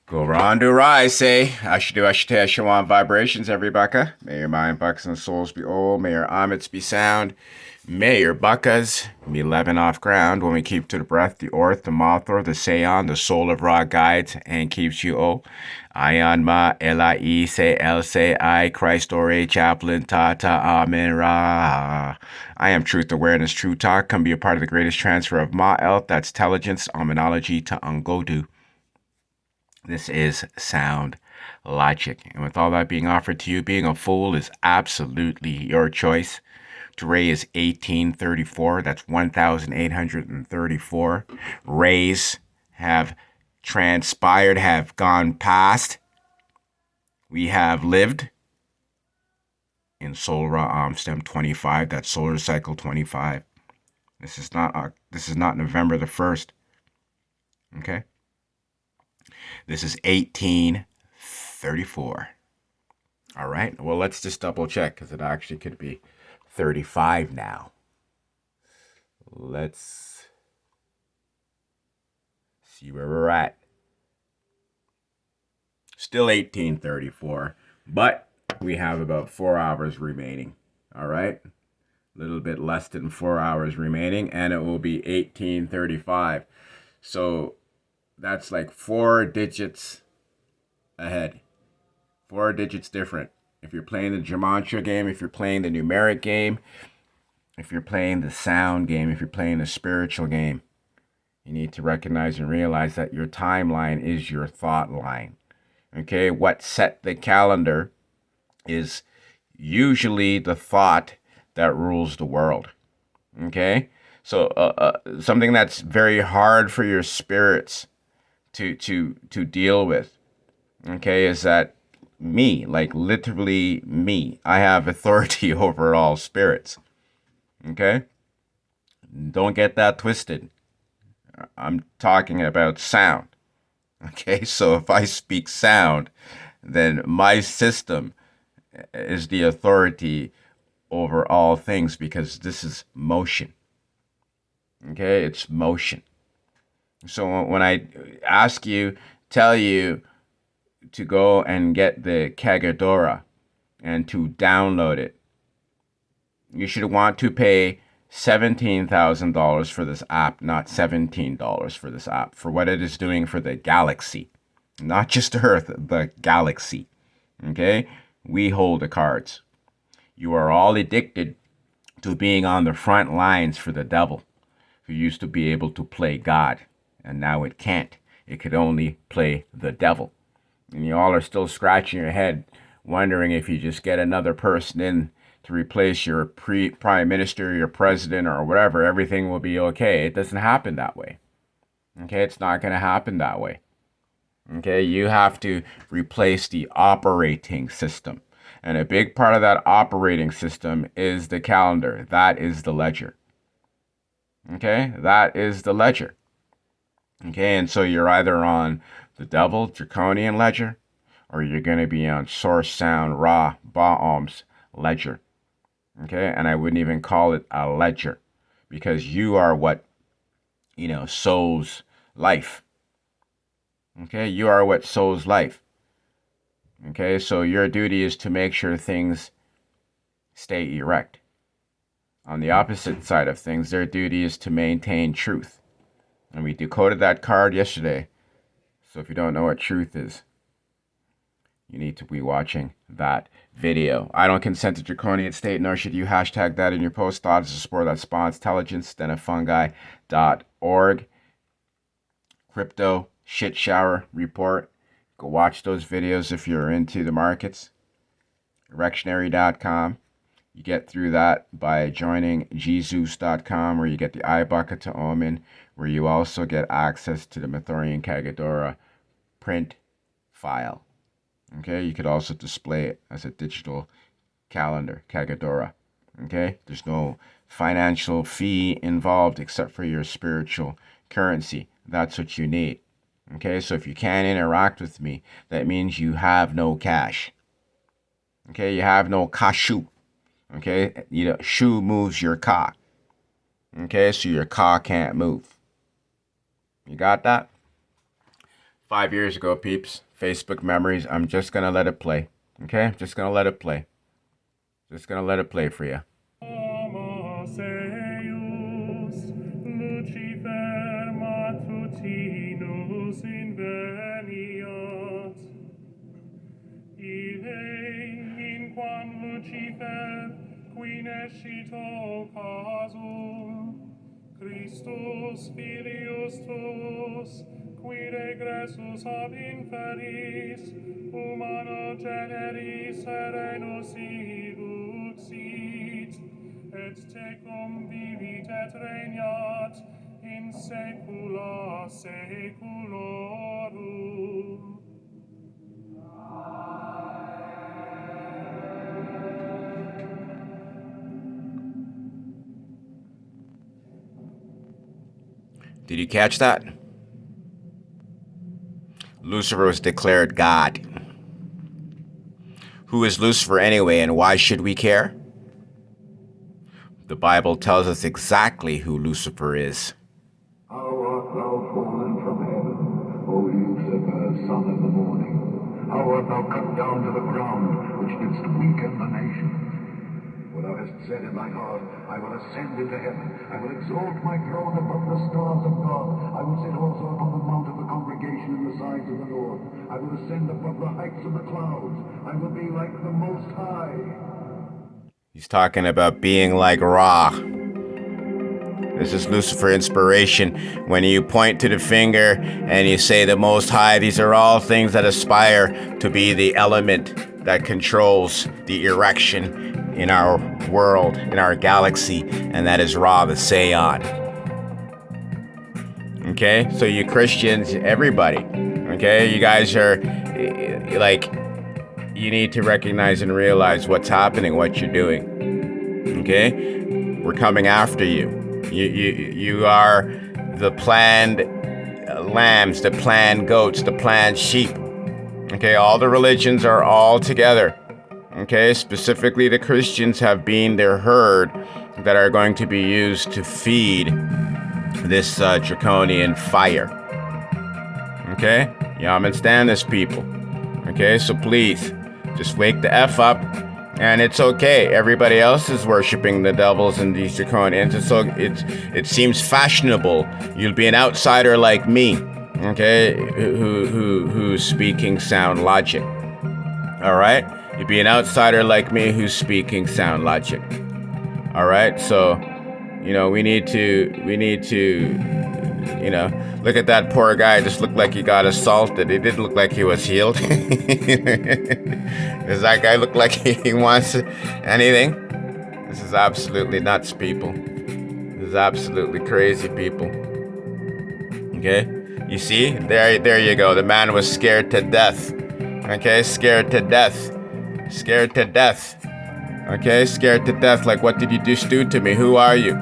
Go on to rise, say. Ashtash vibrations, every bucka. May your mind, bucks, and souls be old. May your omits be sound. May your buckas be 11 off ground when we keep to the breath, the orth, the mothor, the seon, the soul of raw guides, and keeps you o. Ayan ma, elai, say el, say I, Christ ore, chaplain, tata, amen, ra. I am truth awareness, true talk. Come be a part of the greatest transfer of ma elf, that's intelligence, aminology to ungodu. This is sound logic. And with all that being offered to you, being a fool is absolutely your choice. Today is 1834. That's 1834. Rays have transpired, have gone past. We have lived in Solar Stem 25. That's solar cycle 25. This is not November the 1st. Okay? This is 1834. All right. Well, let's just double check because it actually could be 35 now. Let's see where we're at. Still 1834, but we have about 4 hours remaining. All right. A little bit less than 4 hours remaining, and it will be 1835. So that's like 4 digits ahead. 4 digits different. If you're playing the gematria game, if you're playing the numeric game, if you're playing the sound game, if you're playing the spiritual game, you need to recognize and realize that your timeline is your thought line. Okay, what set the calendar is usually the thought that rules the world. Okay, so something that's very hard for your spirits to deal with. Okay, is that me, like literally me. I have authority over all spirits. Okay? Don't get that twisted. I'm talking about sound. Okay? So if I speak sound, then my system is the authority over all things because this is motion. Okay? It's motion. So when I ask you, tell you to go and get the Kagadora and to download it, you should want to pay $17,000 for this app, not $17 for this app, for what it is doing for the galaxy. Not just Earth, the galaxy. Okay? We hold the cards. You are all addicted to being on the front lines for the devil, who used to be able to play God, and now it can't. It could only play the devil. And you all are still scratching your head, wondering if you just get another person in to replace your prime minister, your president, or whatever, everything will be okay. It doesn't happen that way. Okay, it's not going to happen that way. Okay, you have to replace the operating system. And a big part of that operating system is the calendar. That is the ledger. Okay, that is the ledger. Okay, and so you're either on the devil, draconian ledger, or you're going to be on source, sound, ra, ba'om's ledger. Okay, and I wouldn't even call it a ledger because you are what, sows life. Okay, you are what sows life. Okay, so your duty is to make sure things stay erect. On the opposite side of things, their duty is to maintain truth. And we decoded that card yesterday. So if you don't know what truth is, you need to be watching that video. I don't consent to draconian state, nor should you hashtag that in your post. Thought is a sport that spawns intelligence, then a fungi.org. Crypto shit shower report. Go watch those videos if you're into the markets. Erectionary.com. You get through that by joining jesus.com, where you get the iBucket to Omen, where you also get access to the Mathorian Kagadora print file. Okay, you could also display it as a digital calendar, Kagadora. Okay, there's no financial fee involved except for your spiritual currency. That's what you need. Okay, so if you can't interact with me, that means you have no cash. Okay, you have no kashu. Okay, shoe moves your car. Okay, so your car can't move. You got that? 5 years ago, peeps. Facebook memories. I'm just gonna let it play. Okay? Just gonna let it play. Just gonna let it play for you. Lucifer matutinus inveniat. Ille in quam Lucifer qui nescito casum, Christus filius tuus, qui regressus ab inferis, humano generis serenus iuxit, et tecum vivit et regnat in saecula saeculorum. Did you catch that? Lucifer was declared God. Who is Lucifer anyway, and why should we care? The Bible tells us exactly who Lucifer is. How art thou fallen from heaven, O Lucifer, son of the morning? How art thou cut down to the ground, which didst weaken the nations? For thou hast said in thy heart, I will ascend into heaven, I will exalt my throne above the stars of God, I will sit also upon the mount of the congregation in the sides of the Lord, I will ascend above the heights of the clouds, I will be like the Most High. He's talking about being like Ra. This is Lucifer inspiration. When you point to the finger and you say the Most High, these are all things that aspire to be the element that controls the erection in our world, in our galaxy, and that is Ra, the Seon. Okay, so you Christians, everybody, okay, you guys are like, you need to recognize and realize what's happening, what you're doing. Okay, we're coming after you. You are the planned lambs, the planned goats, the planned sheep. Okay, all the religions are all together. Okay, specifically the Christians have been their herd that are going to be used to feed this draconian fire. Okay, you understand this, people. Okay, so please, just wake the F up. And it's okay. Everybody else is worshiping the devils and these draconians. It seems fashionable. You'll be an outsider like me, okay, who's speaking sound logic. All right, you'll be an outsider like me who's speaking sound logic. All right, so we need to look at that poor guy. Just looked like he got assaulted. He didn't look like he was healed. Does that guy look like he wants anything? This is absolutely nuts, people. This is absolutely crazy, people. Okay? You see? There you go. The man was scared to death. Okay? Scared to death. Scared to death. Okay? Scared to death. Like, what did you just do to me? Who are you?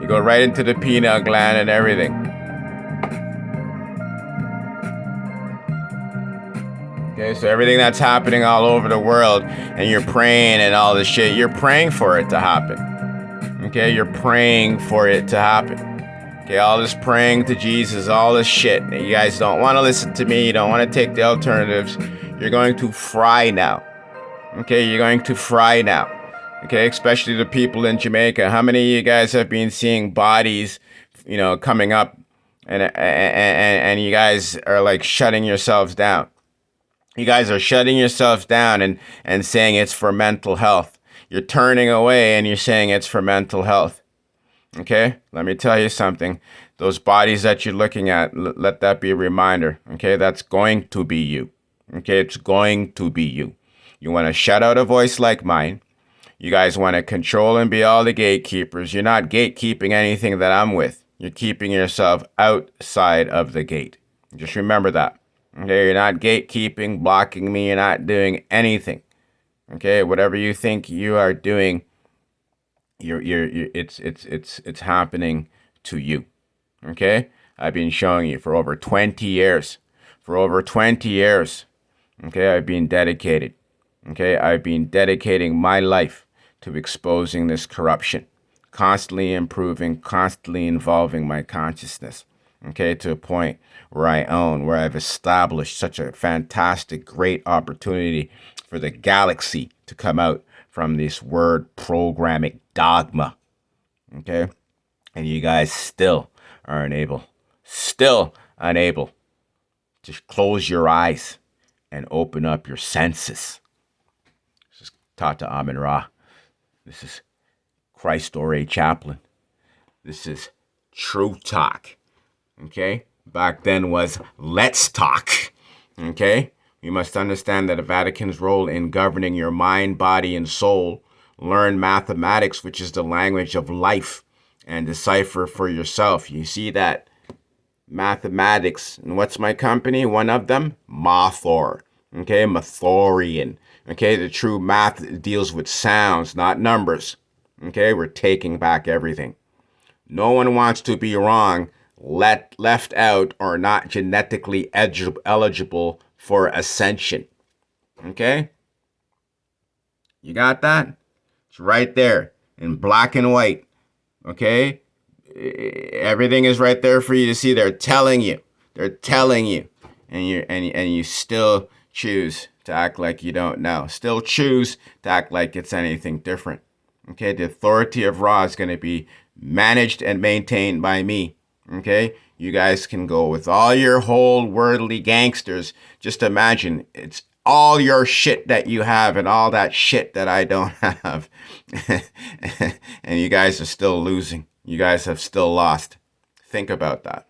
You go right into the pineal gland and everything. Okay, so everything that's happening all over the world, and you're praying and all this shit, you're praying for it to happen. Okay, you're praying for it to happen. Okay, all this praying to Jesus, all this shit. You guys don't want to listen to me. You don't want to take the alternatives. You're going to fry now. Okay, you're going to fry now. Okay, especially the people in Jamaica. How many of you guys have been seeing bodies, coming up, and you guys are like shutting yourselves down? You guys are shutting yourselves down and saying it's for mental health. You're turning away and you're saying it's for mental health. Okay? Let me tell you something. Those bodies that you're looking at, let that be a reminder. Okay? That's going to be you. Okay? It's going to be you. You want to shut out a voice like mine. You guys want to control and be all the gatekeepers. You're not gatekeeping anything that I'm with. You're keeping yourself outside of the gate. Just remember that. Okay, you're not gatekeeping, blocking me. You're not doing anything. Okay, whatever you think you are doing, it's happening to you. Okay, I've been showing you for over 20 years. For over 20 years. Okay, I've been dedicated. Okay, I've been dedicating my life to exposing this corruption, constantly improving, constantly involving my consciousness. okay, to a point where I've established such a fantastic, great opportunity for the galaxy to come out from this word programming dogma, okay? And you guys still unable to close your eyes and open up your senses. This is Tata Amin Ra. This is Christ Ore Chaplain. This is True Talk. Okay? Back then was Let's Talk. Okay? You must understand that the Vatican's role in governing your mind, body, and soul. Learn mathematics, which is the language of life, and decipher for yourself. You see that mathematics. And what's my company? One of them? Mathor. Okay? Mathorian. Okay? The true math deals with sounds, not numbers. Okay? We're taking back everything. No one wants to be wrong, left out, or not genetically eligible for ascension. Okay? You got that? It's right there in black and white. Okay? Everything is right there for you to see. They're telling you. And you still choose to act like you don't know. Still choose to act like it's anything different. Okay? The authority of Ra is going to be managed and maintained by me. Okay? You guys can go with all your whole worldly gangsters. Just imagine it's all your shit that you have and all that shit that I don't have. And you guys are still losing. You guys have still lost. Think about that.